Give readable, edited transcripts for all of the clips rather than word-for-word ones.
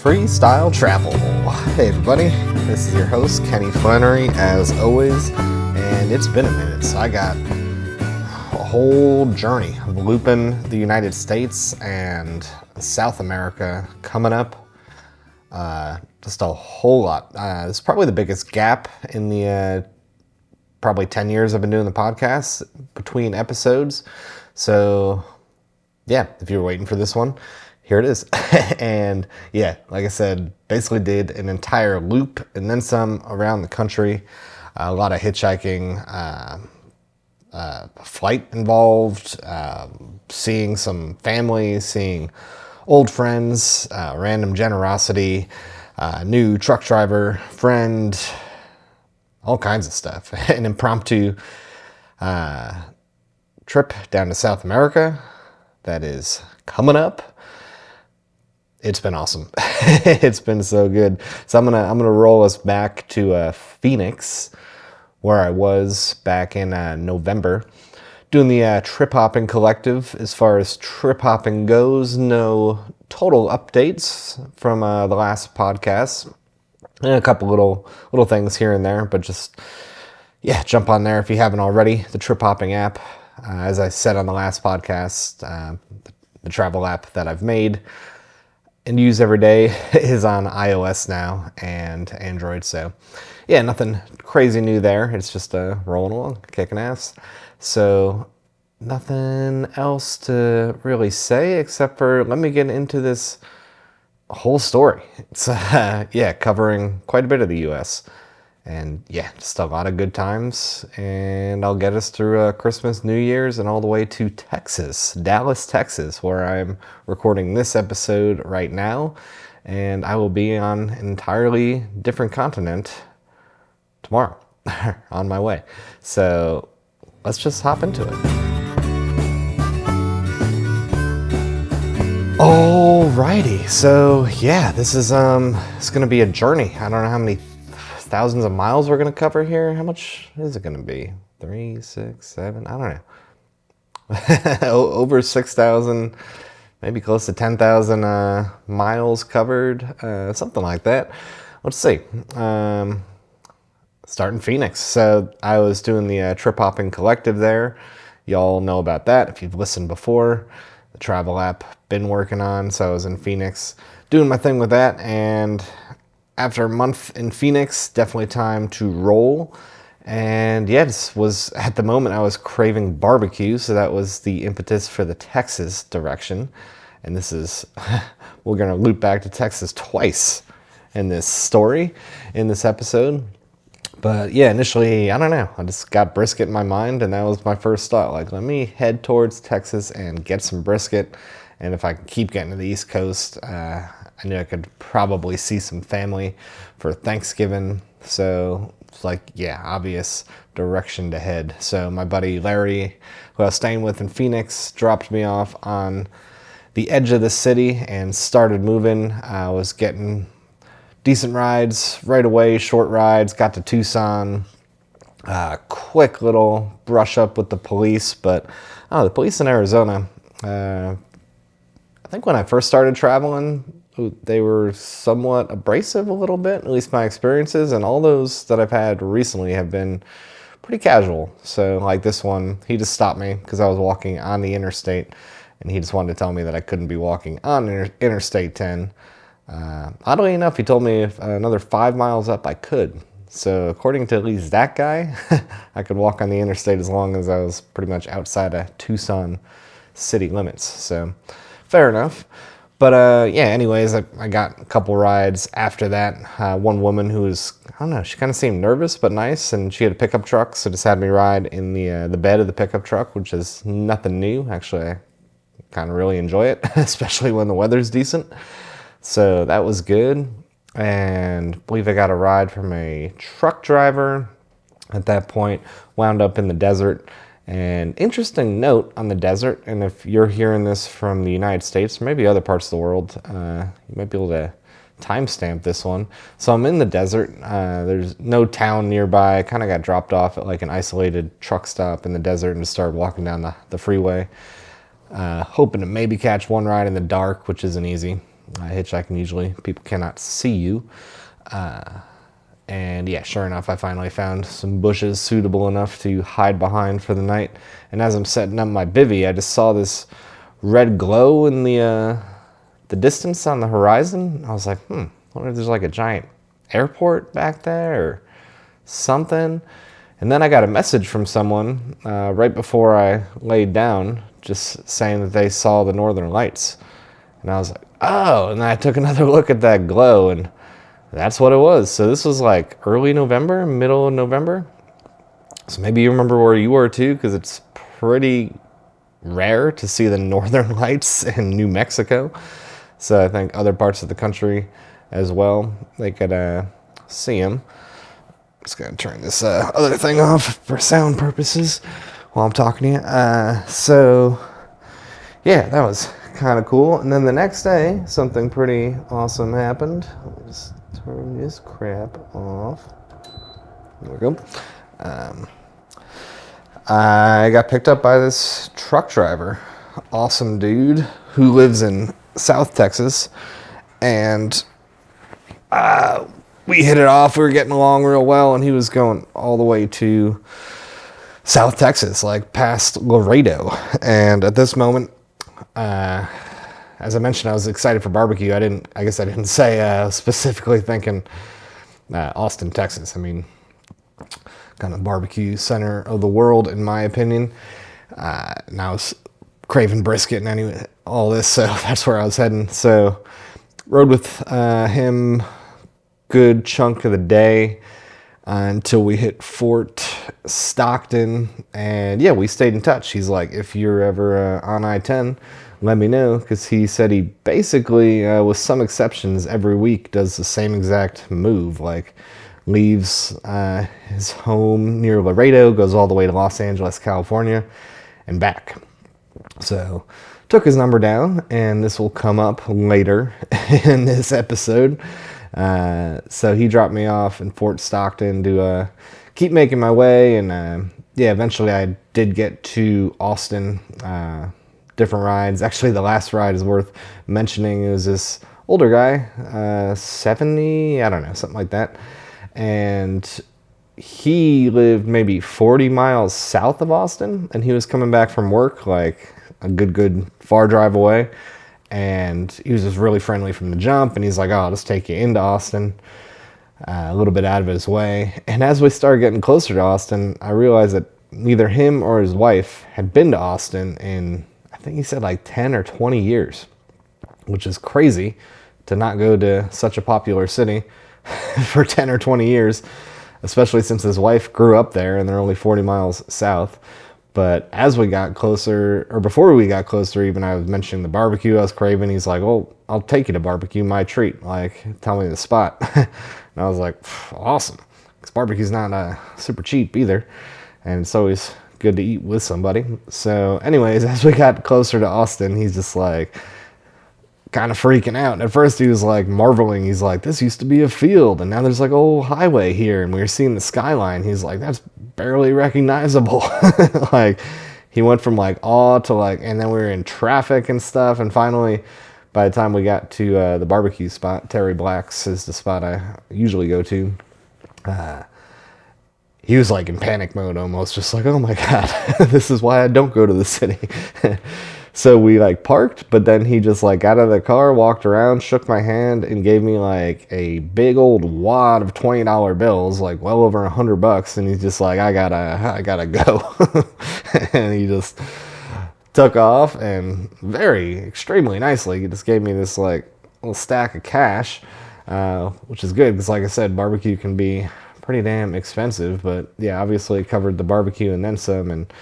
freestyle travel. Hey everybody, this is your host Kenny Flannery as always, and it's been a minute, so I got a whole journey of looping the United States and South America coming up. Just a whole lot. It's probably the biggest gap in the probably 10 years I've been doing the podcast between episodes. So yeah, if you were waiting for this one, here it is. And yeah, like I said, basically did an entire loop and then some around the country. A lot of hitchhiking, flight involved, seeing some family, seeing old friends, random generosity, new truck driver, friend, all kinds of stuff. An impromptu trip down to South America that is coming up. It's been awesome. It's been so good. So I'm gonna roll us back to Phoenix, where I was back in November, doing the trip hopping collective. As far as trip hopping goes, no total updates from the last podcast, and a couple little things here and there, but just yeah, jump on there if you haven't already. The trip hopping app, as I said on the last podcast, the travel app that I've made and use every day is on iOS now and Android. So yeah, nothing crazy new there. It's just rolling along, kicking ass. So nothing else to really say except for let me get into this whole story. It's yeah, covering quite a bit of the US. And yeah, just a lot of good times, and I'll get us through Christmas, New Year's, and all the way to Texas, Dallas, Texas, where I'm recording this episode right now, and I will be on an entirely different continent tomorrow, on my way. So let's just hop into it. Alrighty, so yeah, this is it's gonna be a journey. I don't know how many thousands of miles we're going to cover here. How much is it going to be? 3, 6, 7? I don't know. Over 6,000, maybe close to 10,000 miles covered, something like that. Let's see. Starting Phoenix. So I was doing the trip hopping collective there. Y'all know about that if you've listened before. The travel app been working on. So I was in Phoenix doing my thing with that, and after a month in Phoenix, definitely time to roll. And yeah, this was, at the moment, I was craving barbecue, so that was the impetus for the Texas direction. And this is, we're gonna loop back to Texas twice in this story, in this episode. But yeah, initially, I don't know, I just got brisket in my mind, and that was my first thought. Like, let me head towards Texas and get some brisket. And if I can keep getting to the East Coast, I knew I could probably see some family for Thanksgiving. So it's like, yeah, obvious direction to head. So my buddy Larry, who I was staying with in Phoenix, dropped me off on the edge of the city and started moving. I was getting decent rides right away, short rides, got to Tucson. Quick little brush up with the police, but the police in Arizona, I think when I first started traveling, they were somewhat abrasive a little bit, at least my experiences, and all those that I've had recently have been pretty casual. So like this one, he just stopped me because I was walking on the interstate, and he just wanted to tell me that I couldn't be walking on Interstate 10. Oddly enough, he told me if another 5 miles up I could. So according to at least that guy, I could walk on the interstate as long as I was pretty much outside of Tucson city limits. So fair enough. But yeah, anyways, I got a couple rides after that. One woman who was, I don't know, she kind of seemed nervous but nice, and she had a pickup truck, so just had me ride in the bed of the pickup truck, which is nothing new. Actually, I kind of really enjoy it, especially when the weather's decent. So that was good, and I believe I got a ride from a truck driver. At that point, wound up in the desert. And interesting note on the desert, and if you're hearing this from the United States or maybe other parts of the world, you might be able to timestamp this one. So I'm in the desert. There's no town nearby. I kind of got dropped off at like an isolated truck stop in the desert and just started walking down the freeway, hoping to maybe catch one ride in the dark, which isn't easy. Hitchhiking, usually people cannot see you. And yeah, sure enough, I finally found some bushes suitable enough to hide behind for the night. And as I'm setting up my bivvy, I just saw this red glow in the distance on the horizon. I was like, I wonder if there's like a giant airport back there or something. And then I got a message from someone right before I laid down, just saying that they saw the northern lights. And I was like, oh, and then I took another look at that glow, and that's what it was. So this was like early November, middle of November. So maybe you remember where you were too, because it's pretty rare to see the northern lights in New Mexico. So I think other parts of the country as well, they could see them. Just gonna turn this other thing off for sound purposes while I'm talking to you. So yeah, that was kind of cool. And then the next day, something pretty awesome happened. Let's turn this crap off. There we go. I got picked up by this truck driver, awesome dude who lives in South Texas, and we hit it off. We were getting along real well, and he was going all the way to South Texas, like past Laredo. And at this moment, as I mentioned, I was excited for barbecue. I guess I didn't say specifically thinking Austin, Texas. I mean, kind of barbecue center of the world, in my opinion. And I was craving brisket and all this, so that's where I was heading. So rode with him good chunk of the day until we hit Fort Stockton, and yeah, we stayed in touch. He's like, if you're ever on I-10, let me know, because he said he basically, with some exceptions, every week does the same exact move, like leaves his home near Laredo, goes all the way to Los Angeles, California, and back. So took his number down, and this will come up later in this episode. So he dropped me off in Fort Stockton to keep making my way, and yeah, eventually I did get to Austin. Different rides. Actually, the last ride is worth mentioning. It was this older guy, 70, I don't know, something like that. And he lived maybe 40 miles south of Austin, and he was coming back from work, like a good far drive away. And he was just really friendly from the jump, and he's like, oh, I'll just take you into Austin, a little bit out of his way. And as we started getting closer to Austin, I realized that neither him or his wife had been to Austin in, I think he said like 10 or 20 years, which is crazy to not go to such a popular city for 10 or 20 years, especially since his wife grew up there and they're only 40 miles south. But as we got closer, or before we got closer even, I was mentioning the barbecue I was craving. He's like, well, I'll take you to barbecue, my treat. Like, tell me the spot. And I was like, awesome. Because barbecue's not super cheap either. And it's always good to eat with somebody. So anyways, as we got closer to Austin, he's just like kind of freaking out. At first he was like marveling. He's like, this used to be a field, and now there's like a whole highway here, and we were seeing the skyline. He's like, that's barely recognizable. Like, he went from like awe to like, and then we were in traffic and stuff. And finally, by the time we got to the barbecue spot, Terry Black's is the spot I usually go to, he was like in panic mode almost, just like, oh my God, this is why I don't go to the city. So we like parked, but then he just like got out of the car, walked around, shook my hand, and gave me like a big old wad of $20 bills, like well over $100. And he's just like, I gotta go. And he just took off, and extremely nicely, he just gave me this like little stack of cash, which is good, because like I said, barbecue can be pretty damn expensive. But yeah, obviously it covered the barbecue and then some. And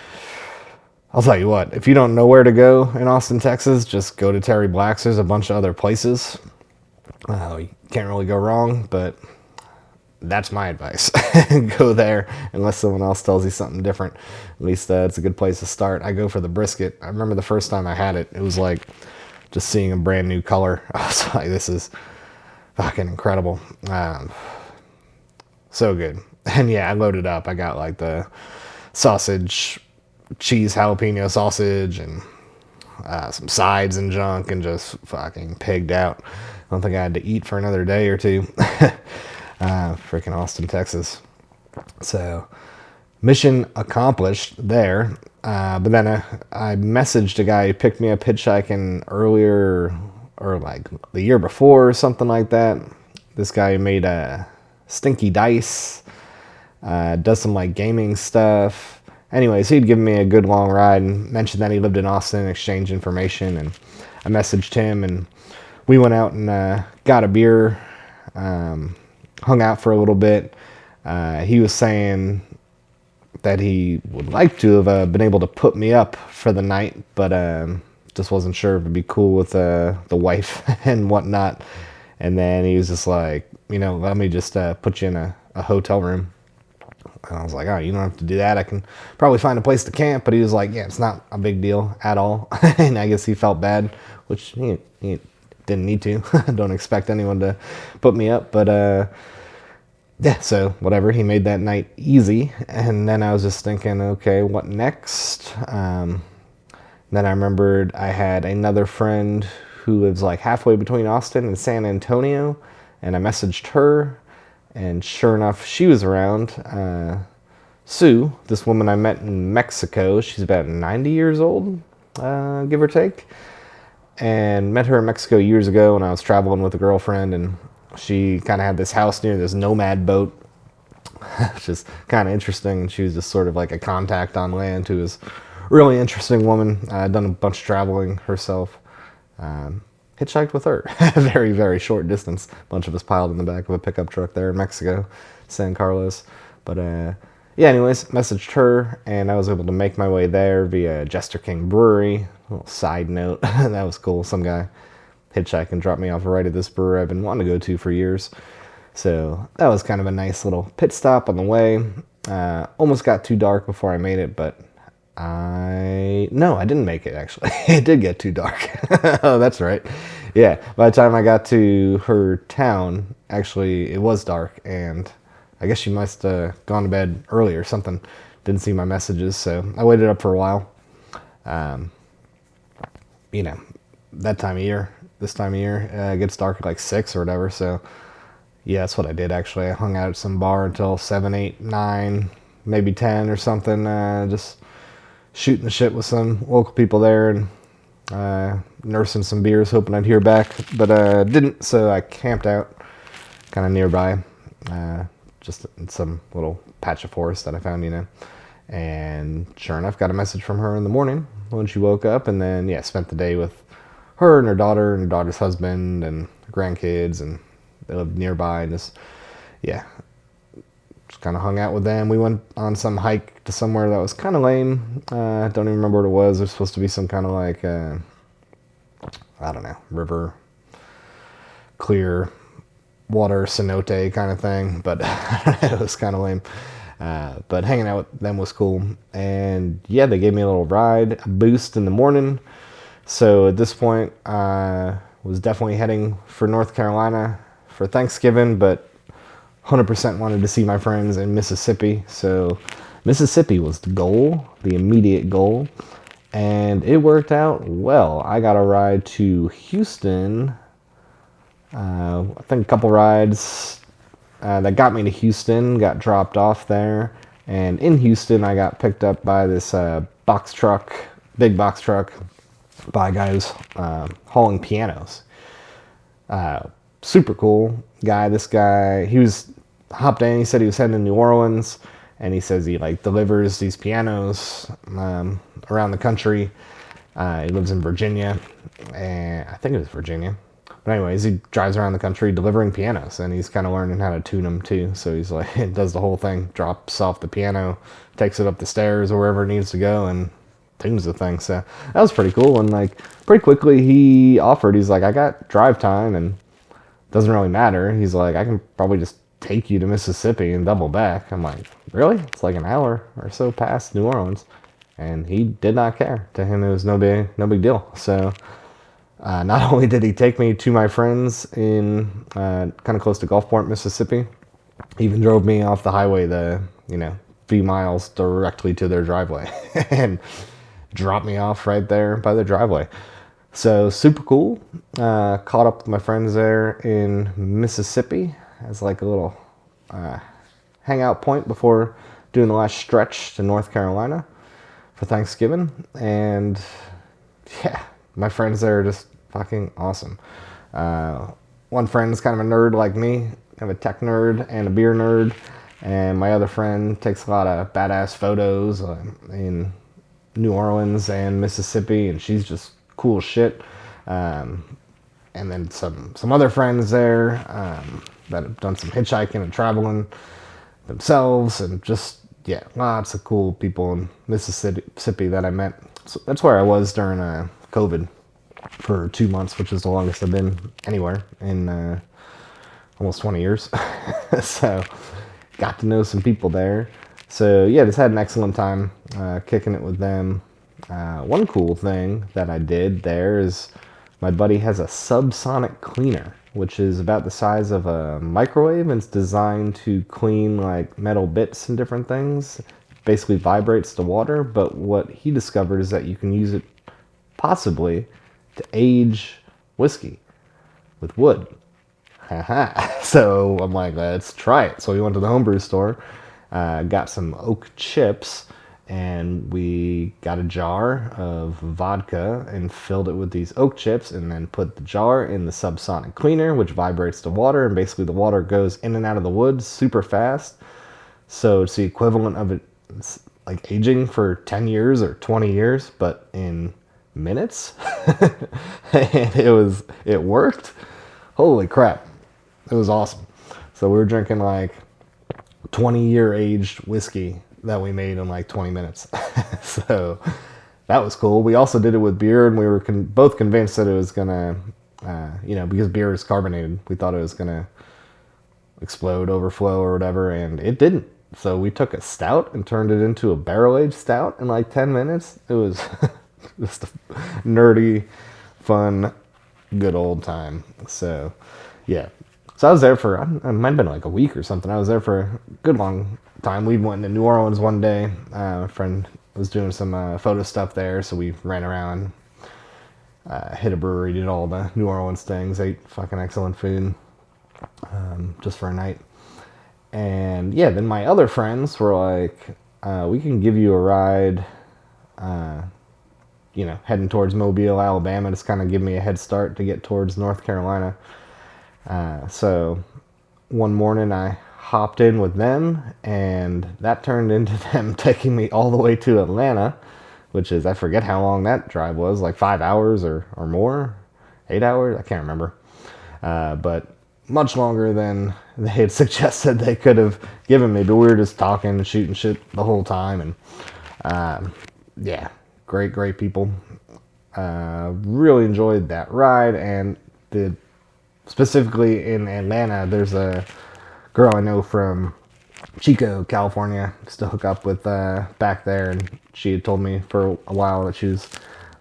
I'll tell you what, if you don't know where to go in Austin, Texas, just go to Terry Black's. There's a bunch of other places. You can't really go wrong, but that's my advice. Go there, unless someone else tells you something different. At least it's a good place to start. I go for the brisket. I remember the first time I had it, it was like just seeing a brand new color. I was like, this is fucking incredible. So good. And yeah, I loaded up. I got like the sausage, cheese jalapeno sausage, and some sides and junk, and just fucking pigged out. I don't think I had to eat for another day or two. Freaking Austin, Texas. So, mission accomplished there. But then I messaged a guy who picked me up hitchhiking earlier, or like the year before, or something like that. This guy made stinky dice, does some like gaming stuff. Anyways, he'd given me a good long ride and mentioned that he lived in Austin, exchanged information, and I messaged him, and we went out and got a beer, hung out for a little bit. He was saying that he would like to have been able to put me up for the night, but just wasn't sure if it'd be cool with the wife and whatnot. And then he was just like, let me just put you in a hotel room. And I was like, oh, you don't have to do that. I can probably find a place to camp. But he was like, yeah, it's not a big deal at all. And I guess he felt bad, which he didn't need to. Don't expect anyone to put me up. But yeah, so whatever. He made that night easy. And then I was just thinking, okay, what next? Then I remembered I had another friend who lives like halfway between Austin and San Antonio. And I messaged her. And sure enough, she was around. Sue, this woman I met in Mexico, she's about 90 years old, give or take. And met her in Mexico years ago when I was traveling with a girlfriend, and she kind of had this house near this nomad boat, which is kind of interesting. And she was just sort of like a contact on land who was a really interesting woman. Done a bunch of traveling herself. Hitchhiked with her. Very, very short distance. A bunch of us piled in the back of a pickup truck there in Mexico, San Carlos. But yeah, anyways, messaged her, and I was able to make my way there via Jester King Brewery. A little side note, that was cool. Some guy hitchhiked and dropped me off right at this brewery I've been wanting to go to for years. So that was kind of a nice little pit stop on the way. Almost got too dark before I made it, but I didn't make it, actually. It did get too dark. Oh, that's right. Yeah, by the time I got to her town, actually, it was dark, and I guess she must have gone to bed early or something. Didn't see my messages, so I waited up for a while. That time of year, this time of year, it gets dark at like 6 or whatever, so yeah, that's what I did, actually. I hung out at some bar until 7, 8, 9, maybe 10 or something, just shooting the shit with some local people there, and nursing some beers, hoping I'd hear back, but didn't, so I camped out kind of nearby, just in some little patch of forest that I found, and sure enough, got a message from her in the morning when she woke up, and then, yeah, spent the day with her and her daughter and her daughter's husband and grandkids, and they lived nearby, and just kind of hung out with them. We went on some hike to somewhere that was kind of lame. Don't even remember what it was. There's supposed to be some kind of like, I don't know, river, clear water, cenote kind of thing. But it was kind of lame. But hanging out with them was cool. And yeah, they gave me a little ride, a boost in the morning. So at this point, I was definitely heading for North Carolina for Thanksgiving, but 100% wanted to see my friends in Mississippi, so Mississippi was the goal, the immediate goal, and it worked out well. I got a ride to Houston, I think a couple rides that got me to Houston, got dropped off there, and in Houston I got picked up by this big box truck, by a guy who's hauling pianos. Super cool guy. This guy, he was hopped in. He said he was heading to New Orleans, and he says he like delivers these pianos around the country. He lives in Virginia, and I think it was Virginia. But anyways, he drives around the country delivering pianos, and he's kind of learning how to tune them too. So he's like, does the whole thing, drops off the piano, takes it up the stairs or wherever it needs to go, and tunes the thing. So that was pretty cool. And like pretty quickly, he offered. He's like, I got drive time, and doesn't really matter. He's like, I can probably just take you to Mississippi and double back. I'm like, really? It's like an hour or so past New Orleans. And he did not care. To him, it was no big deal. So not only did he take me to my friends in kind of close to Gulfport, Mississippi, he even drove me off the highway few miles directly to their driveway. And dropped me off right there by the driveway. So super cool. Caught up with my friends there in Mississippi as like a little hangout point before doing the last stretch to North Carolina for Thanksgiving. And yeah, my friends there are just fucking awesome. One friend's kind of a nerd like me, kind of a tech nerd and a beer nerd. And my other friend takes a lot of badass photos in New Orleans and Mississippi, and she's just cool as shit. And then some other friends there that have done some hitchhiking and traveling themselves, and just, yeah, lots of cool people in Mississippi that I met. So that's where I was during COVID for 2 months, which is the longest I've been anywhere in almost 20 years. So got to know some people there. So yeah, just had an excellent time kicking it with them. One cool thing that I did there is my buddy has a subsonic cleaner, which is about the size of a microwave, and it's designed to clean like metal bits and different things. Basically vibrates the water, but what he discovered is that you can use it possibly to age whiskey with wood. So I'm like, let's try it. So we went to the homebrew store, got some oak chips, and we got a jar of vodka and filled it with these oak chips, and then put the jar in the subsonic cleaner, which vibrates the water, and basically the water goes in and out of the wood super fast. So it's the equivalent of it like aging for 10 years or 20 years, but in minutes. And it worked. Holy crap. It was awesome. So we were drinking like 20-year aged whiskey that we made in like 20 minutes. So that was cool. We also did it with beer, and we were both convinced that it was gonna, because beer is carbonated, we thought it was gonna explode, overflow, or whatever, and it didn't. So we took a stout and turned it into a barrel-aged stout in like 10 minutes. It was just a nerdy, fun, good old time. So yeah. So I was there for, it might have been like a week or something. I was there for a good long time. We went to New Orleans one day. A friend was doing some photo stuff there, so we ran around, hit a brewery, did all the New Orleans things, ate fucking excellent food, just for a night. And yeah, then my other friends were like, we can give you a ride, heading towards Mobile, Alabama, just kind of give me a head start to get towards North Carolina. So one morning I hopped in with them, and that turned into them taking me all the way to Atlanta, which is, I forget how long that drive was, like 5 hours or more, 8 hours, I can't remember. But much longer than they had suggested they could have given me, but we were just talking and shooting shit the whole time, and yeah, great people. Really enjoyed that ride, and specifically in Atlanta, there's a girl I know from Chico, California, still hook up with back there, and she had told me for a while that she was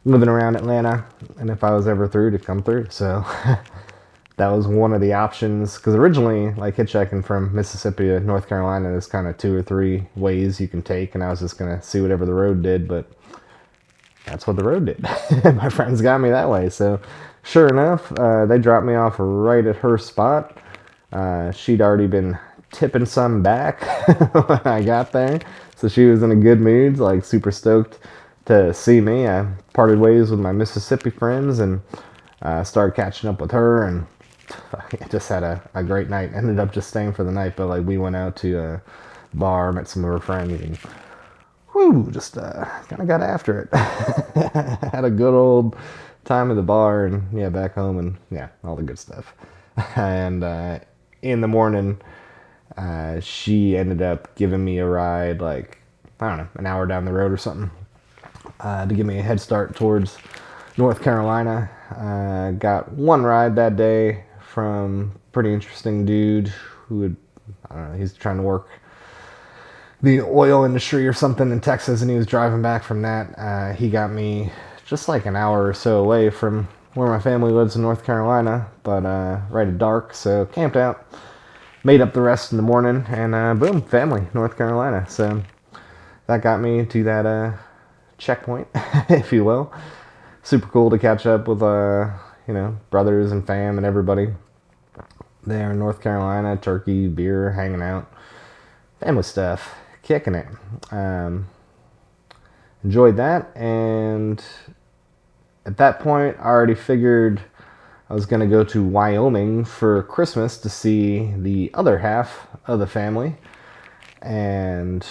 living around Atlanta, and if I was ever through, to come through. So that was one of the options, because originally, like, hitchhiking from Mississippi to North Carolina, there's kind of 2 or 3 ways you can take, and I was just going to see whatever the road did, but that's what the road did. My friends got me that way, so sure enough, they dropped me off right at her spot. She'd already been tipping some back when I got there, so she was in a good mood, like super stoked to see me. I parted ways with my Mississippi friends and started catching up with her, and I just had a great night. Ended up just staying for the night, but like we went out to a bar, met some of her friends, and just kind of got after it. Had a good old time at the bar, and yeah, back home, and yeah, all the good stuff. And in the morning, she ended up giving me a ride, like, I don't know, an hour down the road or something, to give me a head start towards North Carolina. Got one ride that day from a pretty interesting dude who would, I don't know, he's trying to work the oil industry or something in Texas, and he was driving back from that. He got me just like an hour or so away from where my family lives in North Carolina, but right at dark, so camped out, made up the rest in the morning, and boom, family, North Carolina. So that got me to that checkpoint, if you will. Super cool to catch up with, brothers and fam and everybody there in North Carolina. Turkey, beer, hanging out, family stuff, kicking it. Enjoyed that, and at that point, I already figured I was going to go to Wyoming for Christmas to see the other half of the family, and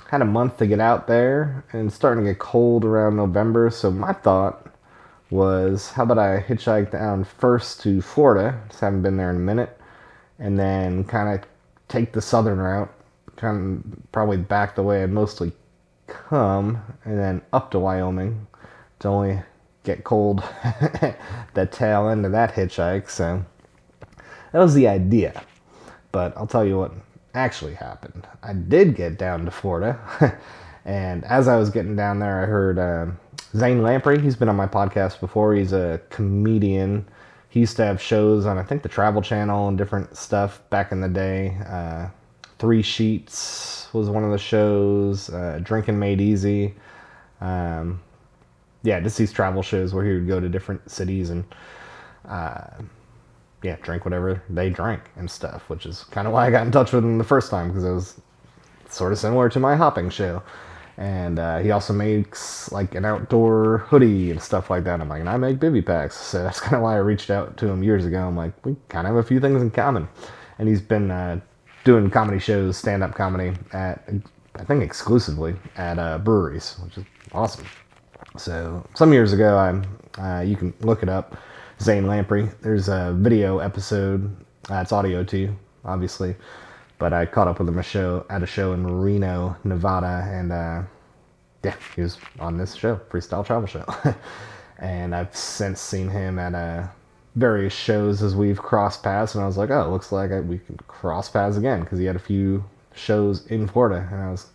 had a month to get out there, and it's starting to get cold around November, so my thought was, how about I hitchhike down first to Florida, just haven't been there in a minute, and then kind of take the southern route, kind of probably back the way I'd mostly come, and then up to Wyoming to only get cold the tail end of that hitchhike. So that was the idea, but I'll tell you what actually happened. I did get down to Florida, and as I was getting down there, I heard Zane Lamprey. He's been on my podcast before. He's a comedian. He used to have shows on, I think, the Travel Channel and different stuff back in the day. Three Sheets was one of the shows. Drinking Made Easy. Just these travel shows where he would go to different cities and drink whatever they drank and stuff, which is kind of why I got in touch with him the first time, because it was sort of similar to my hopping show. And he also makes like an outdoor hoodie and stuff like that. I'm like, and I make bivy packs. So that's kind of why I reached out to him years ago. I'm like, we kind of have a few things in common. And he's been doing comedy shows, stand-up comedy at, I think, exclusively at breweries, which is awesome. So some years ago, you can look it up, Zane Lamprey. There's a video episode. It's audio too, obviously. But I caught up with him at a show in Reno, Nevada, and he was on this show, Freestyle Travel Show. And I've since seen him at various shows as we've crossed paths, and I was like, oh, it looks like we can cross paths again, because he had a few shows in Florida, and I was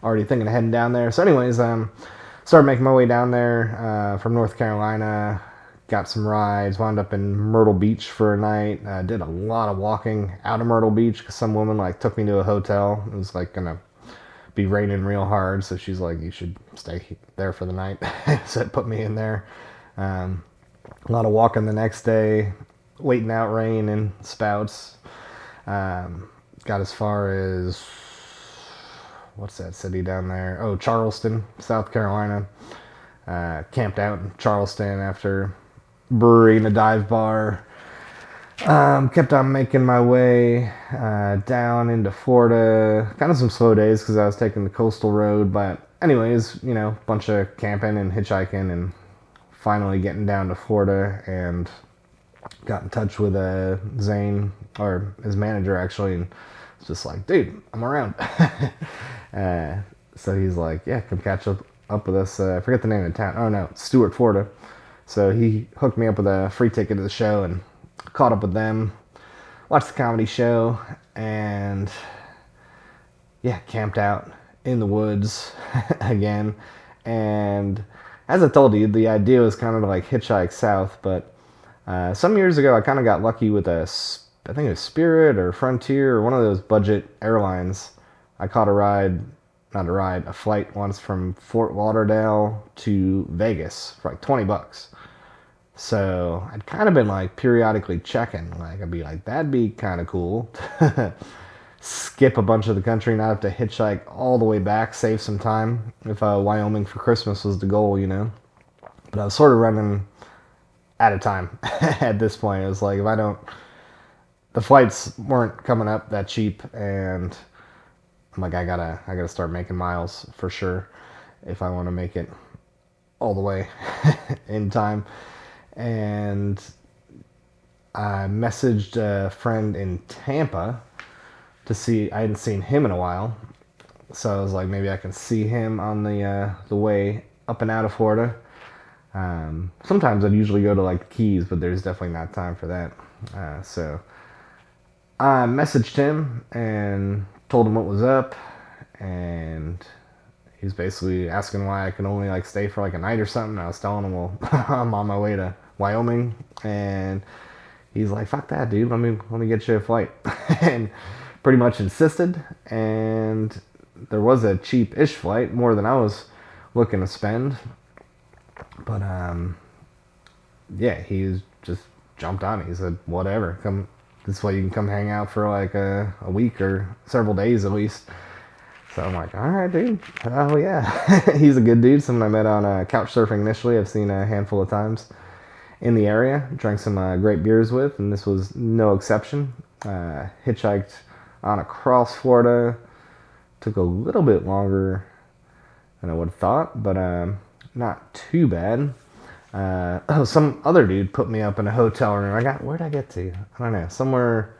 already thinking of heading down there. So anyways, started making my way down there from North Carolina. Got some rides, wound up in Myrtle Beach for a night. Did a lot of walking out of Myrtle Beach because some woman took me to a hotel. It was gonna be raining real hard, so she's like, you should stay there for the night. So it put me in there. A lot of walking the next day, waiting out rain and spouts. Got as far as, what's that city down there? Oh, Charleston, South Carolina. Camped out in Charleston after brewery and a dive bar. Kept on making my way down into Florida. Kind of some slow days because I was taking the coastal road, but anyways, bunch of camping and hitchhiking, and finally getting down to Florida, and got in touch with Zane, or his manager actually, and it's just like, dude, I'm around. So he's like, yeah, come catch up with us. I forget the name of the town. Oh no, it's Stuart, Florida. So he hooked me up with a free ticket to the show, and caught up with them, watched the comedy show, and camped out in the woods again. And as I told you, the idea was kind of to hitchhike south, but some years ago I kind of got lucky with I think it was Spirit or Frontier or one of those budget airlines. I caught a flight once from Fort Lauderdale to Vegas for $20. So I'd kind of been periodically checking. I'd be like, that'd be kind of cool. Skip a bunch of the country, not have to hitchhike all the way back, save some time. If Wyoming for Christmas was the goal, But I was sort of running out of time at this point. It was like, the flights weren't coming up that cheap, and I'm like, I gotta start making miles for sure if I want to make it all the way in time. And I messaged a friend in Tampa to see. I hadn't seen him in a while, so I was like, maybe I can see him on the way up and out of Florida. Sometimes I'd usually go to the Keys, but there's definitely not time for that. So I messaged him and told him what was up, and he was basically asking why I could only stay for a night or something. I was telling him, well, I'm on my way to Wyoming, and he's like, fuck that, dude, let me get you a flight. And pretty much insisted, and there was a cheap-ish flight, more than I was looking to spend. But yeah, he just jumped on it. He said, "Whatever, come this way. You can come hang out for like a week or several days at least." So I'm like, "All right, dude. Oh yeah." He's a good dude. Someone I met on couch surfing initially. I've seen a handful of times in the area. Drank some great beers with, and this was no exception. Hitchhiked on across Florida. Took a little bit longer than I would have thought, but not too bad. Some other dude put me up in a hotel room. Where'd I get to? I don't know, somewhere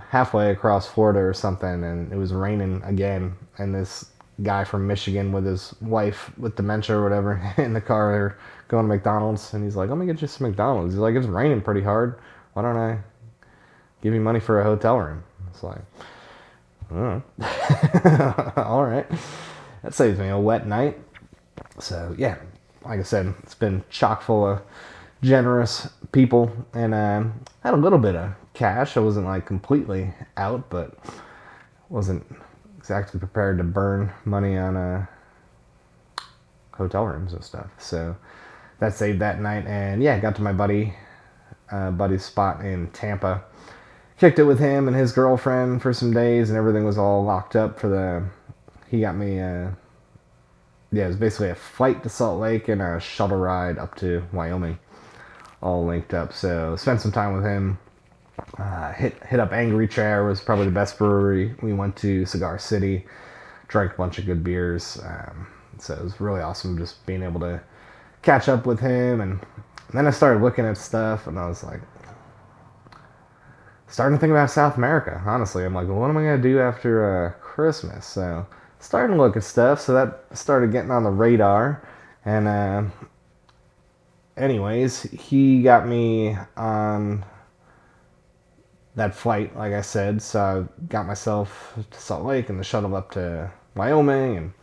halfway across Florida or something, and it was raining again. And this guy from Michigan with his wife with dementia or whatever in the car going to McDonald's, and he's like, "Let me get you some McDonald's." He's like, "It's raining pretty hard. Why don't I give you money for a hotel room?" It's like, all right, that saves me a wet night. So yeah, like I said, it's been chock full of generous people, and had a little bit of cash. I wasn't like completely out, but wasn't exactly prepared to burn money on hotel rooms and stuff. So that saved that night, and yeah, got to my buddy's spot in Tampa. Kicked it with him and his girlfriend for some days, and everything was all locked up for the. He got me. Yeah, it was basically a flight to Salt Lake and a shuttle ride up to Wyoming, all linked up. So spent some time with him. Hit up Angry Chair, was probably the best brewery. We went to Cigar City, drank a bunch of good beers. So it was really awesome just being able to catch up with him. And then I started looking at stuff, and I was like, starting to think about South America, honestly. I'm like, well, what am I going to do after Christmas? So starting to look at stuff. So that started getting on the radar. And anyways, he got me on that flight, like I said. So I got myself to Salt Lake and the shuttle up to Wyoming, and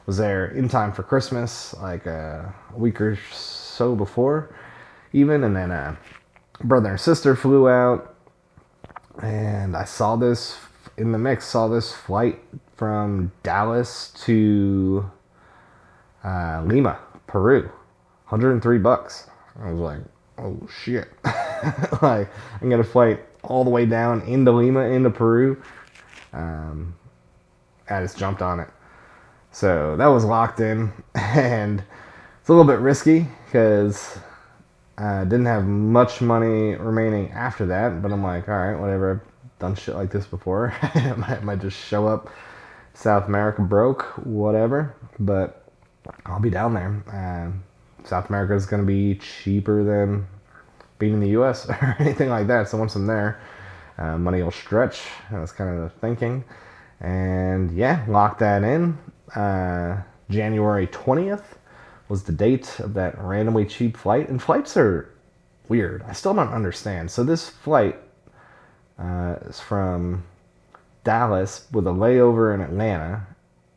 was there in time for Christmas, like a week or so before even. And then brother and sister flew out, and I saw this in the mix, saw this flight from Dallas to Lima, Peru, $103. I was like, oh shit. Like, I'm gonna flight all the way down into Lima, into Peru. I just jumped on it. So that was locked in, and it's a little bit risky because I didn't have much money remaining after that, but I'm like, all right, whatever. I've done shit like this before. I might just show up South America broke, whatever. But I'll be down there. South America is going to be cheaper than being in the U.S. or anything like that. So once I'm there, money will stretch. That's kind of the thinking. And yeah, lock that in. January 20th was the date of that randomly cheap flight. And flights are weird. I still don't understand. So this flight is from Dallas with a layover in Atlanta,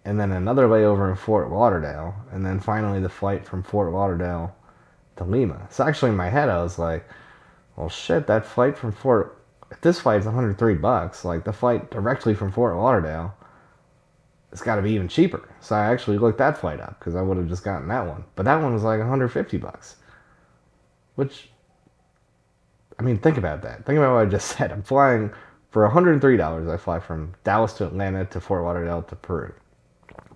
and then another layover in Fort Lauderdale, and then finally the flight from Fort Lauderdale to Lima. So actually in my head I was like, well shit, that flight from this flight's $103. Like, the flight directly from Fort Lauderdale, it's got to be even cheaper. So I actually looked that flight up because I would have just gotten that one. But that one was like $150. Which, I mean, think about that. Think about what I just said. I'm flying for $103. I fly from Dallas to Atlanta to Fort Lauderdale to Peru.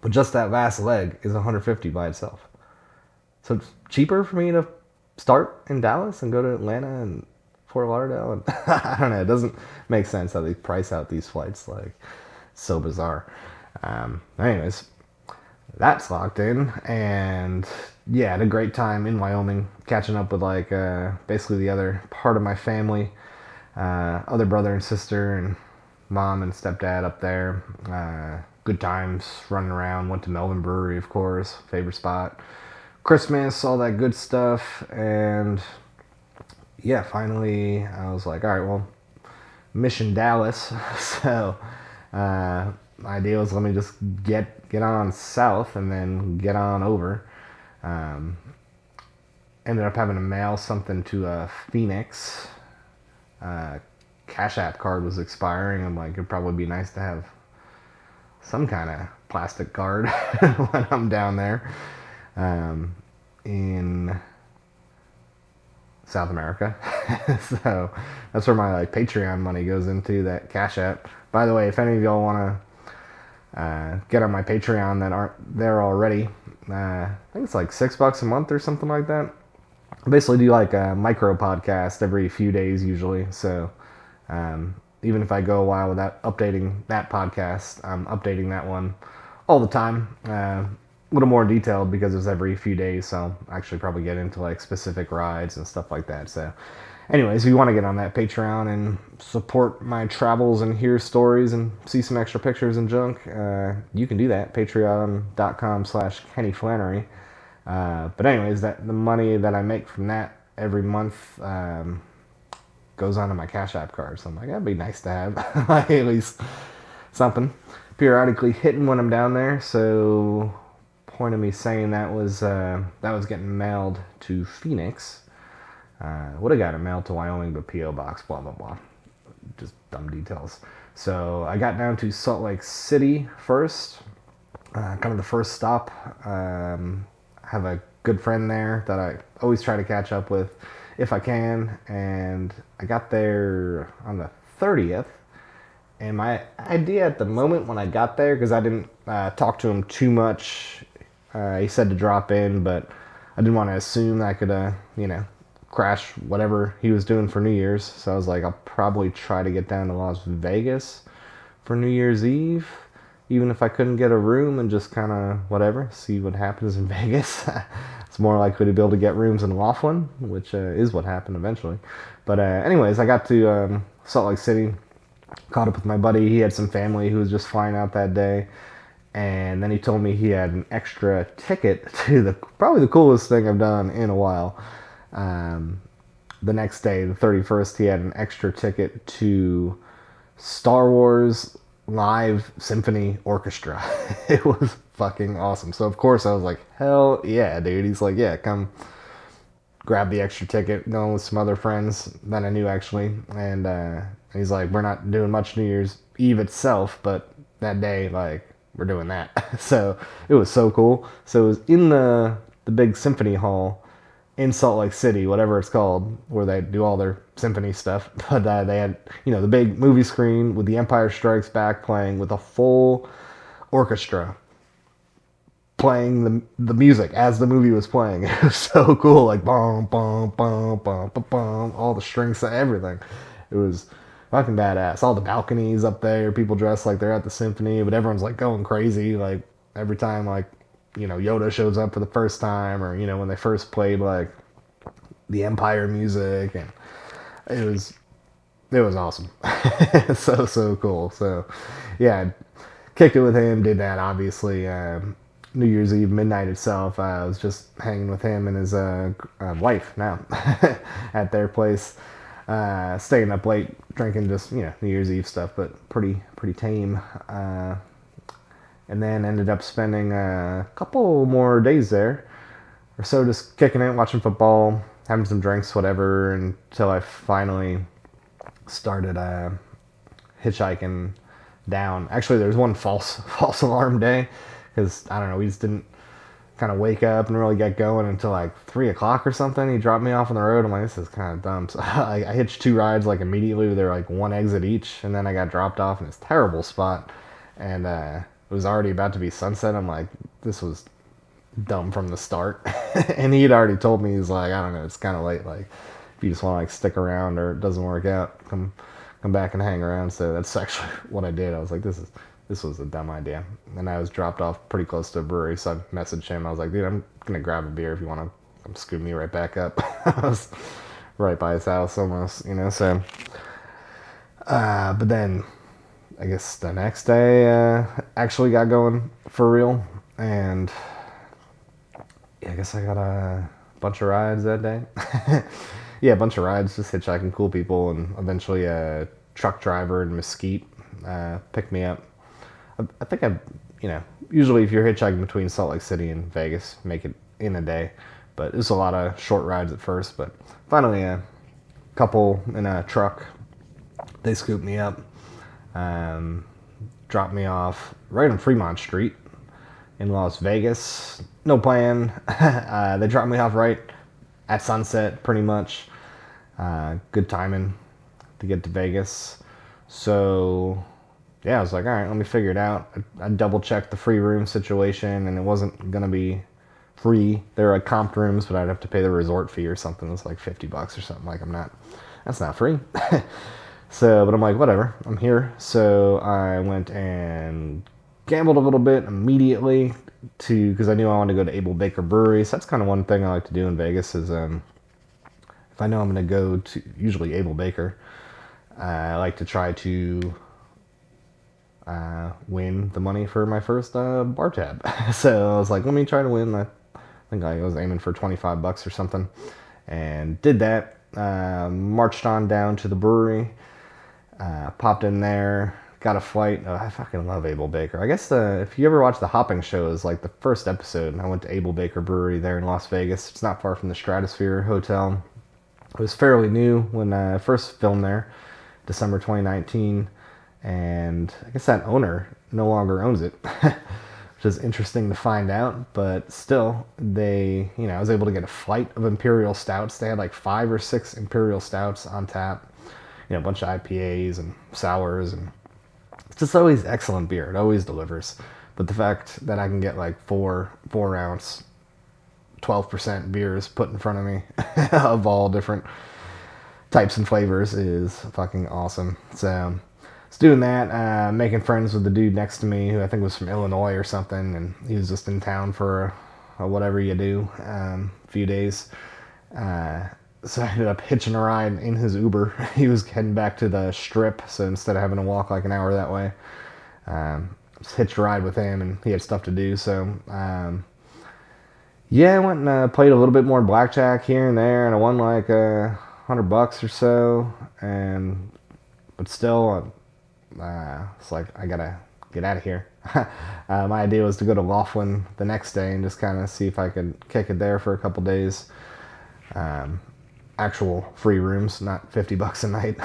But just that last leg is $150 by itself. So it's cheaper for me to start in Dallas and go to Atlanta and Fort Lauderdale. And I don't know. It doesn't make sense how they price out these flights. Like, so bizarre. Anyways, that's locked in. And yeah, had a great time in Wyoming, catching up with like basically the other part of my family, other brother and sister and mom and stepdad up there. Good times, running around. Went to Melvin Brewery, of course, favorite spot. Christmas, all that good stuff. And yeah, finally I was like, all right, well, Mission Dallas. So my idea was, let me just get on south and then get on over. Ended up having to mail something to Phoenix. Cash App card was expiring. I'm like, it'd probably be nice to have some kind of plastic card when I'm down there in South America. So that's where my like Patreon money goes into, that Cash App. By the way, if any of y'all want to get on my Patreon that aren't there already, I think it's like $6 a month or something like that. I basically do like a micro podcast every few days usually. So even if I go a while without updating that podcast, I'm updating that one all the time. A little more detailed because it's every few days, so I'll actually probably get into like specific rides and stuff like that. So anyways, if you want to get on that Patreon and support my travels and hear stories and see some extra pictures and junk, you can do that. Patreon.com/kenflannery. But anyways, the money that I make from that every month goes onto my Cash App card. So I'm like, that'd be nice to have like at least something periodically hitting when I'm down there. So point of me saying that was getting mailed to Phoenix. Would have got it mailed to Wyoming, but P.O. Box, blah, blah, blah. Just dumb details. So I got down to Salt Lake City first. Kind of the first stop. Have a good friend there that I always try to catch up with if I can. And I got there on the 30th. And my idea at the moment when I got there, because I didn't talk to him too much, he said to drop in, but I didn't want to assume that I could, crash whatever he was doing for New Year's. So I was like, I'll probably try to get down to Las Vegas for New Year's Eve, even if I couldn't get a room, and just kind of whatever, see what happens in Vegas. It's more likely to be able to get rooms in Laughlin, which is what happened eventually. But anyways, I got to Salt Lake City, caught up with my buddy. He had some family who was just flying out that day. And then he told me he had an extra ticket to probably the coolest thing I've done in a while. The next day, the 31st, he had an extra ticket to Star Wars Live Symphony Orchestra. It was fucking awesome. So of course I was like, hell yeah, dude. He's like, yeah, come grab the extra ticket. Going with some other friends that I knew actually. And he's like, we're not doing much New Year's Eve itself, but that day, like, we're doing that. So it was so cool. So it was in the big symphony hall in Salt Lake City, whatever it's called, where they do all their symphony stuff. But they had, the big movie screen with The Empire Strikes Back playing with a full orchestra playing the music as the movie was playing. It was so cool, like bum bum bum bum bum bum, all the strings, everything. It was fucking badass. All the balconies up there, people dressed like they're at the symphony, but everyone's like going crazy. Like every time, like, Yoda shows up for the first time, or when they first played like the Empire music, and it was awesome. so cool. So yeah, kicked it with him. Did that obviously. New Year's Eve midnight itself, I was just hanging with him and his wife now at their place. Staying up late, drinking just, New Year's Eve stuff, but pretty tame. And then ended up spending a couple more days there or so, just kicking it, watching football, having some drinks, whatever, until I finally started hitchhiking down. Actually, there was one false alarm day, because, I don't know, we just didn't kind of wake up and really get going until like 3 o'clock or something. He dropped me off on the road. I'm like, this is kind of dumb. So I hitched 2 rides like immediately. They're like one exit each, and then I got dropped off in this terrible spot, and it was already about to be sunset. I'm like, this was dumb from the start. And he had already told me, he's like, I don't know, it's kind of late. Like, if you just want to like stick around or it doesn't work out, come back and hang around. So that's actually what I did. I was like, this was a dumb idea. And I was dropped off pretty close to a brewery, so I messaged him. I was like, dude, I'm gonna grab a beer if you want to come scoop me right back up. I was right by his house almost, so. But then, I guess the next day, actually got going for real. And yeah, I guess I got a bunch of rides that day. Yeah, a bunch of rides, just hitchhiking cool people. And eventually a truck driver in Mesquite picked me up. I think usually if you're hitchhiking between Salt Lake City and Vegas, make it in a day. But it was a lot of short rides at first. But finally, a couple in a truck, they scooped me up. dropped me off right on Fremont Street in Las Vegas. No plan. They dropped me off right at sunset, pretty much. Good timing to get to Vegas. So, yeah, I was like, all right, let me figure it out. I double checked the free room situation, and it wasn't going to be free. There were comped rooms, but I'd have to pay the resort fee or something. It's like $50 or something. Like, that's not free. So, but I'm like, whatever, I'm here. So I went and gambled a little bit immediately because I knew I wanted to go to Able Baker Brewery. So that's kind of one thing I like to do in Vegas is if I know I'm going to go to usually Able Baker, I like to try to win the money for my first bar tab. So I was like, let me try to win. I think I was aiming for $25 or something, and did that. Marched on down to the brewery. Popped in there, got a flight. Oh, I fucking love Able Baker. I guess if you ever watch the Hopping Shows, like the first episode, I went to Able Baker Brewery there in Las Vegas. It's not far from the Stratosphere Hotel. It was fairly new when I first filmed there, December 2019, and I guess that owner no longer owns it, which is interesting to find out. But still, I was able to get a flight of Imperial Stouts. They had like 5 or 6 Imperial Stouts on tap. A bunch of IPAs and sours, and it's just always excellent beer. It always delivers. But the fact that I can get like 4-ounce, 12% beers put in front of me of all different types and flavors is fucking awesome. So I was doing that, making friends with the dude next to me who I think was from Illinois or something, and he was just in town for a whatever you do, few days. So I ended up hitching a ride in his Uber. He was heading back to the Strip, so instead of having to walk like an hour that way, just hitched a ride with him, and he had stuff to do. So, yeah, I went and played a little bit more blackjack here and there, and I won like $100 or so. But still, it's like I gotta get out of here. My idea was to go to Laughlin the next day and just kind of see if I could kick it there for a couple days. Actual free rooms, not $50 a night.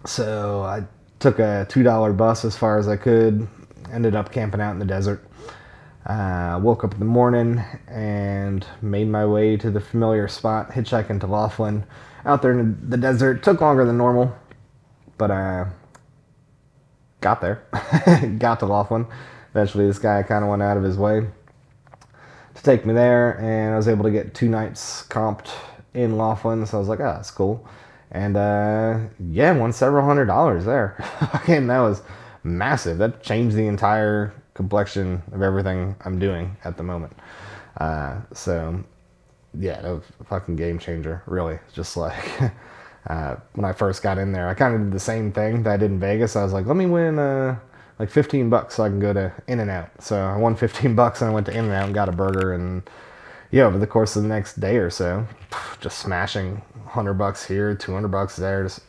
So I took a $2 bus as far as I could, ended up camping out in the desert. Woke up in the morning and made my way to the familiar spot, hitchhiking to Laughlin. Out there in the desert, took longer than normal, but got there. Got to Laughlin. Eventually this guy kind of went out of his way to take me there, and I was able to get 2 nights comped in Laughlin, so I was like, oh, that's cool. And won several $100s there. Again, that was massive. That changed the entire complexion of everything I'm doing at the moment. So yeah, that was a fucking game changer, really. Just like when I first got in there, I kind of did the same thing that I did in Vegas. I was like, let me win like $15 so I can go to In-N-Out. So I won $15 and I went to In-N-Out and got a burger, and yeah, over the course of the next day or so, just smashing $100 here, $200 there, just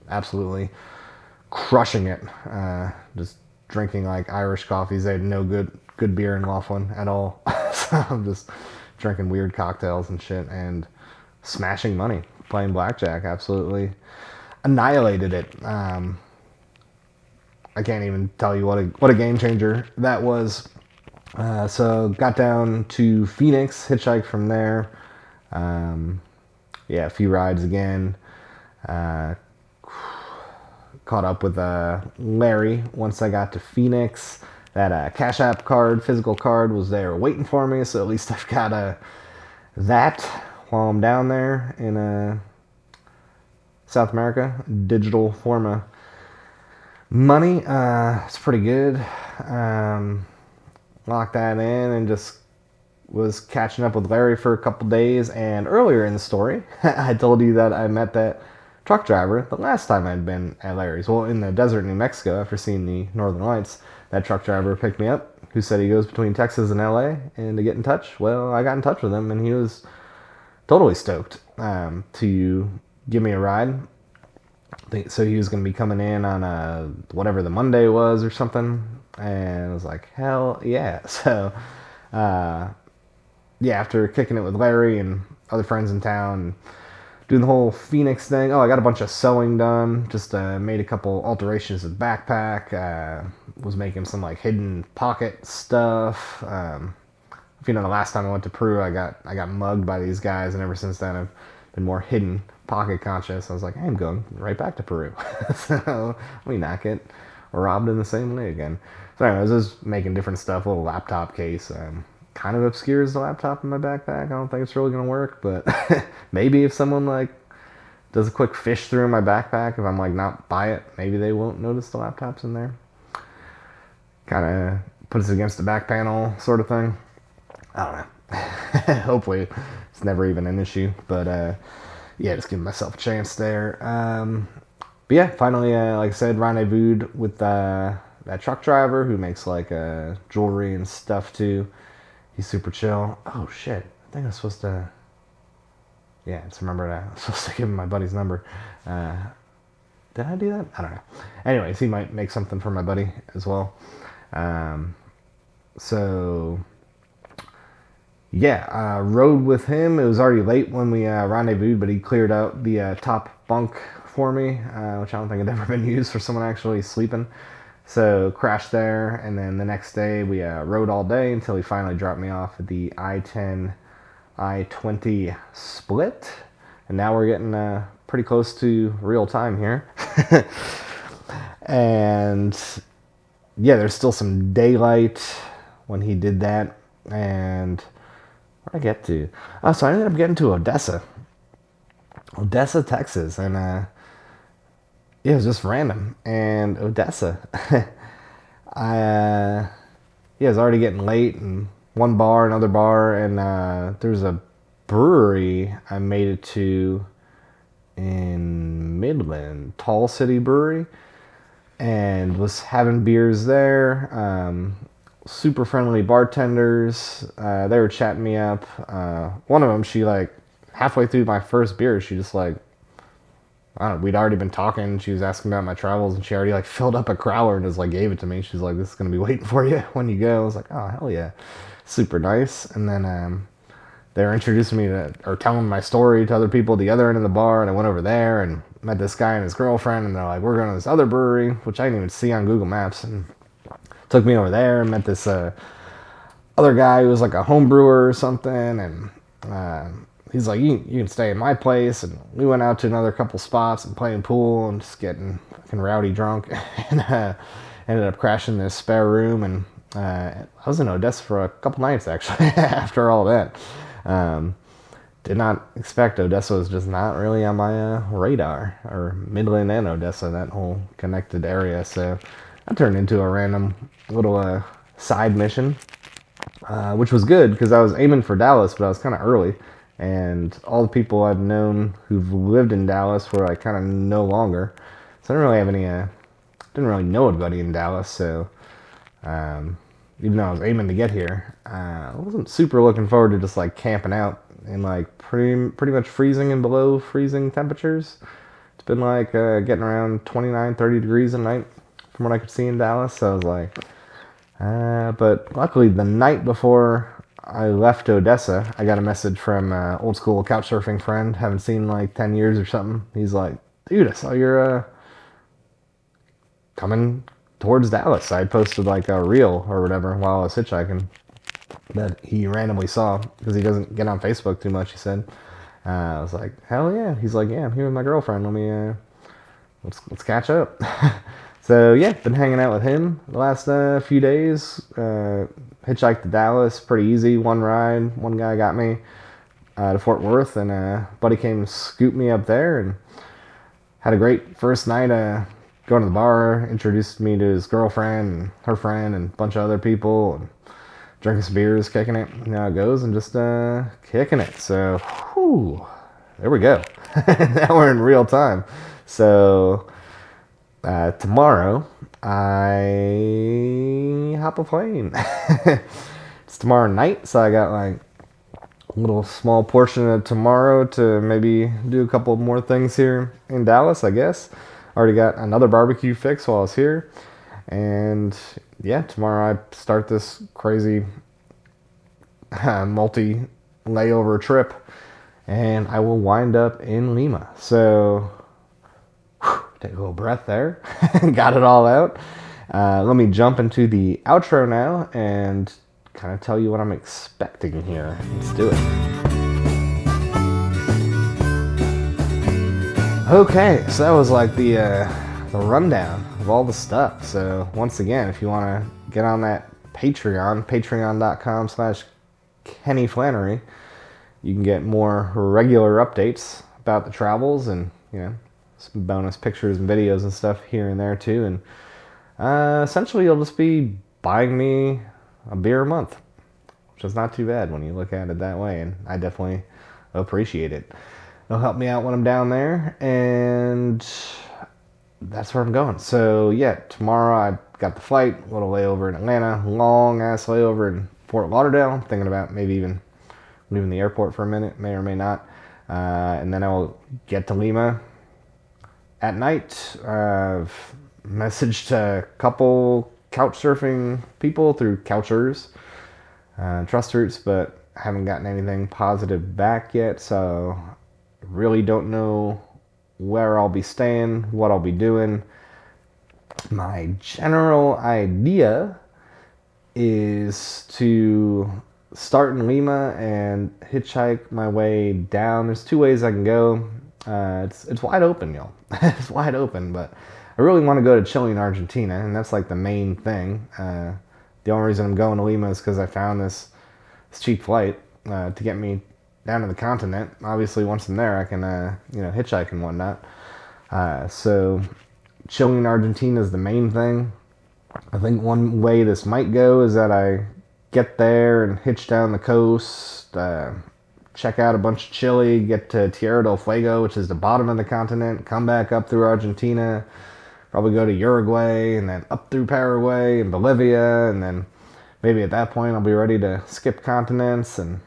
absolutely crushing it. Just drinking like Irish coffees. They had no good beer in Laughlin at all. So I'm just drinking weird cocktails and shit and smashing money, playing blackjack. Absolutely annihilated it. I can't even tell you what a game changer that was. So got down to Phoenix, hitchhiked from there. A few rides again. Caught up with Larry once I got to Phoenix. That Cash App card, physical card, was there waiting for me, so at least I've got that while I'm down there in South America. Digital form of money. It's pretty good. Locked that in and just was catching up with Larry for a couple days. And earlier in the story, I told you that I met that truck driver the last time I'd been at Larry's. Well, in the desert in New Mexico, after seeing the Northern Lights, that truck driver picked me up, who said he goes between Texas and LA, and to get in touch. Well, I got in touch with him, and he was totally stoked to give me a ride. So he was going to be coming in on whatever the Monday was or something. And I was like, hell yeah. So, after kicking it with Larry and other friends in town, doing the whole Phoenix thing. Oh, I got a bunch of sewing done. Just made a couple alterations to the backpack. Was making some like hidden pocket stuff. If you know, the last time I went to Peru, I got mugged by these guys, and ever since then I've been more hidden pocket conscious. I was like, hey, I'm going right back to Peru, so let me not get robbed in the same way again. So anyway, I was just making different stuff. A little laptop case. Kind of obscures the laptop in my backpack. I don't think it's really gonna work, but maybe if someone like does a quick fish through in my backpack, if I'm like not by it, maybe they won't notice the laptop's in there. Kind of puts it against the back panel, sort of thing. I don't know. Hopefully, it's never even an issue. But yeah, just giving myself a chance there. But yeah, finally, like I said, rendezvoused with that truck driver who makes like jewelry and stuff too. He's super chill. Oh shit! I think I'm supposed to. Yeah, just remember that I'm supposed to give him my buddy's number. Did I do that? I don't know. Anyways, he might make something for my buddy as well. So yeah, rode with him. It was already late when we rendezvoused, but he cleared out the top bunk for me, which I don't think had ever been used for someone actually sleeping. So crashed there, and then the next day we rode all day until he finally dropped me off at the I-10, I-20 split. And now we're getting pretty close to real time here. And yeah, there's still some daylight when he did that. And where'd I get to? Oh, so I ended up getting to Odessa, Texas, and yeah, it was just random. And Odessa, yeah, it was already getting late, and one bar, another bar, and there's a brewery I made it to in Midland, Tall City Brewery, and was having beers there. Super friendly bartenders. They were chatting me up. One of them, she like halfway through my first beer, she just like, I don't know, we'd already been talking. She was asking about my travels, and she already like filled up a growler and just like gave it to me. She's like, "This is gonna be waiting for you when you go." I was like, "Oh hell yeah," super nice. And then they were introducing me to, or telling my story to other people at the other end of the bar, and I went over there and met this guy and his girlfriend, and they're like, "We're going to this other brewery," which I didn't even see on Google Maps, and took me over there and met this other guy who was like a home brewer or something, and he's like, you can stay in my place. And we went out to another couple spots and playing pool and just getting fucking rowdy drunk, and ended up crashing this spare room. And I was in Odessa for a couple nights actually after all that. Did not expect. Odessa was just not really on my radar, or Midland and Odessa, that whole connected area. So I turned into a random little side mission, which was good because I was aiming for Dallas, but I was kind of early. And all the people I've known who've lived in Dallas were like kind of no longer. So I didn't really have any, didn't really know anybody in Dallas. So even though I was aiming to get here, I wasn't super looking forward to just like camping out in like pretty much freezing and below freezing temperatures. It's been like getting around 29, 30 degrees a night from what I could see in Dallas. So I was like, but luckily the night before I left Odessa, I got a message from old school couch surfing friend, haven't seen in like 10 years or something. He's like, "Dude, I saw you're coming towards Dallas." I posted like a reel or whatever while I was hitchhiking that he randomly saw, because he doesn't get on Facebook too much, he said. I was like, hell yeah. He's like, "Yeah, I'm here with my girlfriend. Let me, let's catch up." So yeah, been hanging out with him the last few days. Hitchhiked to Dallas, pretty easy, one ride. One guy got me to Fort Worth, and a buddy came and scooped me up there, and had a great first night going to the bar, introduced me to his girlfriend and her friend and a bunch of other people, and drinking some beers, kicking it, you know how it goes, and just kicking it. So, whew, there we go. Now we're in real time. So tomorrow, I hop a plane. It's tomorrow night, so I got like a little small portion of tomorrow to maybe do a couple more things here in Dallas, I guess. Already got another barbecue fix while I was here. And yeah, tomorrow I start this crazy multi-layover trip and I will wind up in Lima. So, take a little breath there. Got it all out. Let me jump into the outro now and kind of tell you what I'm expecting here. Let's do it. Okay, so that was like the rundown of all the stuff. So once again, if you want to get on that patreon.com/kenflannery, you can get more regular updates about the travels and, some bonus pictures and videos and stuff here and there too. And essentially you'll just be buying me a beer a month, which is not too bad when you look at it that way, and I definitely appreciate it. It'll help me out when I'm down there, and that's where I'm going. So yeah, tomorrow I got the flight, a little layover in Atlanta, long ass layover in Fort Lauderdale. I'm thinking about maybe even leaving the airport for a minute, may or may not, and then I will get to Lima at night. I've messaged a couple couch surfing people through Couchers, Trust Routes, but haven't gotten anything positive back yet, so really don't know where I'll be staying, what I'll be doing. My general idea is to start in Lima and hitchhike my way down. There's two ways I can go. It's wide open, y'all. It's wide open, but I really want to go to Chile and Argentina, and that's like the main thing. The only reason I'm going to Lima is because I found this cheap flight to get me down to the continent. Obviously, once I'm there, I can hitchhike and whatnot. So Chile and Argentina is the main thing. I think one way this might go is that I get there and hitch down the coast, check out a bunch of Chile, get to Tierra del Fuego, which is the bottom of the continent, come back up through Argentina, probably go to Uruguay, and then up through Paraguay and Bolivia, and then maybe at that point I'll be ready to skip continents and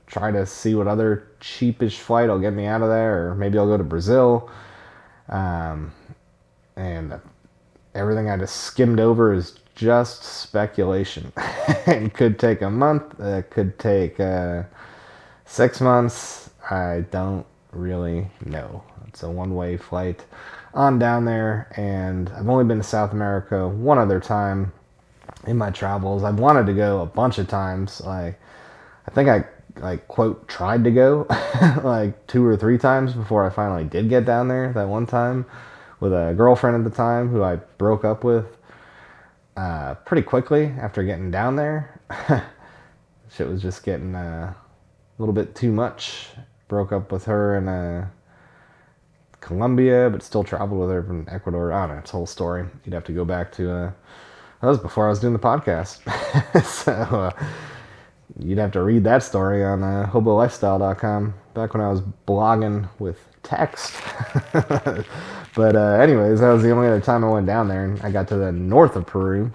try to see what other cheapish flight will get me out of there, or maybe I'll go to Brazil. And everything I just skimmed over is just speculation. It could take a month, it could take 6 months, I don't really know. It's a one-way flight on down there, and I've only been to South America one other time in my travels. I've wanted to go a bunch of times. I think I quote tried to go like 2 or 3 times before I finally did get down there. That one time with a girlfriend at the time who I broke up with pretty quickly after getting down there. Shit was just getting a little bit too much. Broke up with her in Colombia, but still traveled with her from Ecuador. I don't know, it's a whole story. You'd have to go back to that was before I was doing the podcast. So you'd have to read that story on uberhobolifestyle.com, back when I was blogging with text. But anyways, that was the only other time I went down there, and I got to the north of Peru.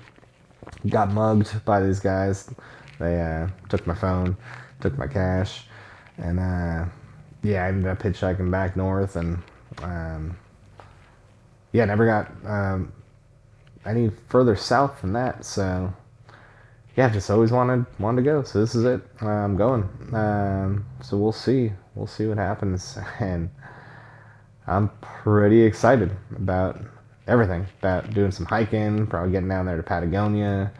Got mugged by these guys. They took my phone, took my cash, and I ended up hitchhiking back north, and never got any further south than that. So yeah, just always wanted to go. So this is it. I'm going. So we'll see what happens, and I'm pretty excited about everything. About doing some hiking, probably getting down there to Patagonia,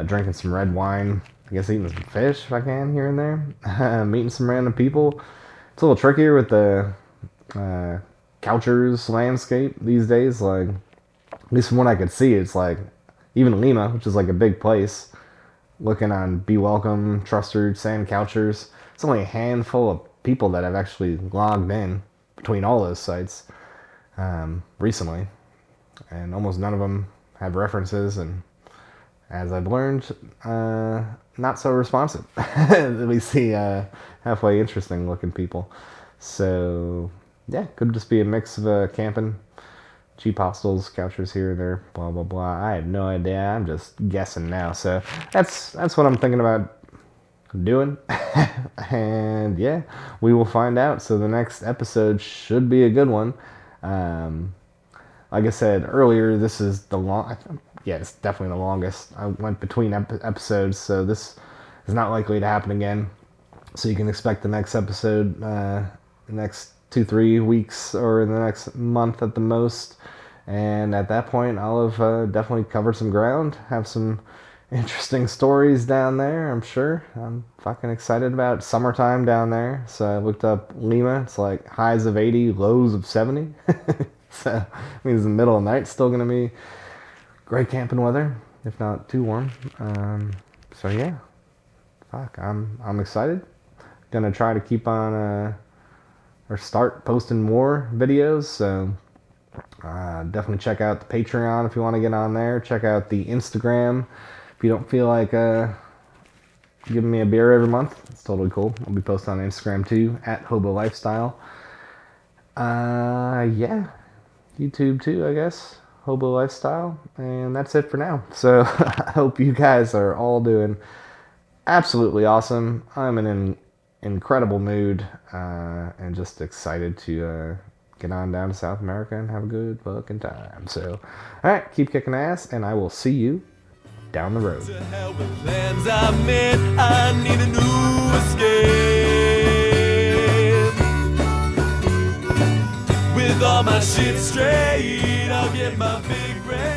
drinking some red wine. I guess eating some fish if I can here and there. Meeting some random people. It's a little trickier with the Couchers landscape these days. Like, at least from what I could see, it's like even Lima, which is like a big place. Looking on Be Welcome, Trust Routes, and Couchers, it's only a handful of people that have actually logged in between all those sites recently, and almost none of them have references, and as I've learned, not so responsive. We see halfway interesting looking people. So yeah, could just be a mix of camping, cheap hostels, couchers here and there, blah blah blah. I have no idea. I'm just guessing now. So that's what I'm thinking about doing. And yeah, we will find out. So the next episode should be a good one. Like I said earlier, this is it's definitely the longest. I went between episodes, so this is not likely to happen again. So you can expect the next episode the next 2-3 weeks or in the next month at the most. And at that point, I'll have definitely covered some ground, have some interesting stories down there, I'm sure. I'm fucking excited about it. Summertime down there. So I looked up Lima. It's like highs of 80, lows of 70. So it means the middle of the night still going to be great camping weather, if not too warm. So yeah, fuck, I'm excited. Gonna try to keep on or start posting more videos. So definitely check out the Patreon if you want to get on there. Check out the Instagram if you don't feel like giving me a beer every month. It's totally cool. I'll be posting on Instagram too at Hobo Lifestyle. Yeah, YouTube too, I guess. Hobo Lifestyle, and that's it for now. So I hope you guys are all doing absolutely awesome. I'm in an incredible mood and just excited to get on down to South America and have a good fucking time. So, all right, keep kicking ass, and I will see you down the road. To hell with plans I made, I need a new escape. With all my shit straight, I'll get my big brain.